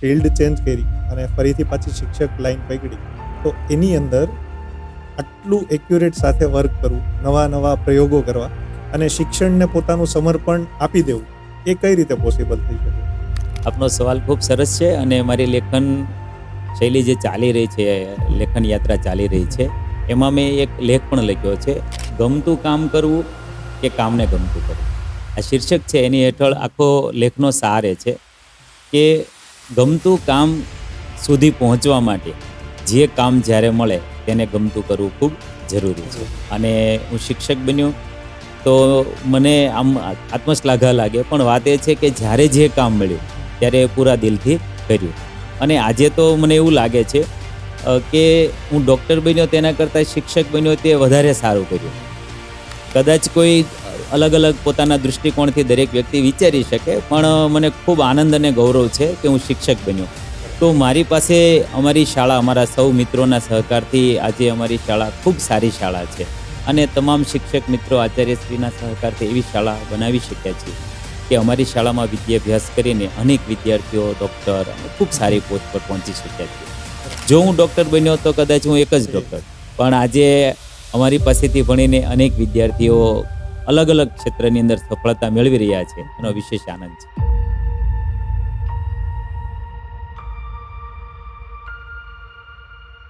Field change કરી અને ફરીથી પાછી શિક્ષક લાઈન પકડી, તો એની અંદર આટલું એક્યુરેટ સાથે વર્ક કરવું, નવા નવા પ્રયોગો કરવા અને શિક્ષણને પોતાનું સમર્પણ આપી દેવું, એ કઈ રીતે પોસિબલ થઈ શકે? આપનો સવાલ ખૂબ સરસ છે અને મારી લેખન શૈલી જે ચાલી રહી છે, લેખન યાત્રા ચાલી રહી છે, એમાં મેં એક લેખ પણ લખ્યો છે, ગમતું કામ કરવું કે કામને ગમતું કરવું. આ શીર્ષક છે, એની હેઠળ આખો લેખનો સાર એ છે કે ગમતું કામ સુધી પહોંચવા માટે જે કામ જ્યારે મળે તેને ગમતું કરવું ખૂબ જરૂરી છે. અને હું શિક્ષક બન્યો તો મને આમ આત્મશ્લાઘા લાગે, પણ વાત એ છે કે જ્યારે જે કામ મળ્યું ત્યારે પૂરા દિલથી કર્યું. અને આજે તો મને એવું લાગે છે કે હું ડૉક્ટર બન્યો તેના કરતાં શિક્ષક બન્યો તે વધારે સારું કર્યું. કદાચ કોઈ અલગ અલગ પોતાના દૃષ્ટિકોણથી દરેક વ્યક્તિ વિચારી શકે, પણ મને ખૂબ આનંદ અને ગૌરવ છે કે હું શિક્ષક બન્યો. તો મારી પાસે અમારી શાળા, અમારા સૌ મિત્રોના સહકારથી આજે અમારી શાળા ખૂબ સારી શાળા છે અને તમામ શિક્ષક મિત્રો આચાર્યશ્રીના સહકારથી એવી શાળા બનાવી શક્યા છીએ કે અમારી શાળામાં વિદ્યાભ્યાસ કરીને અનેક વિદ્યાર્થીઓ ડૉક્ટર અને ખૂબ સારી પોસ્ટ પર પહોંચી શક્યા છે. જો હું ડૉક્ટર બન્યો તો કદાચ હું એક જ ડૉક્ટર, પણ આજે અમારી પાસેથી ભણીને અનેક વિદ્યાર્થીઓ અલગ અલગ ક્ષેત્રની અંદર સફળતા મેળવી રહ્યા છે. એનો વિશેષ આનંદ છે.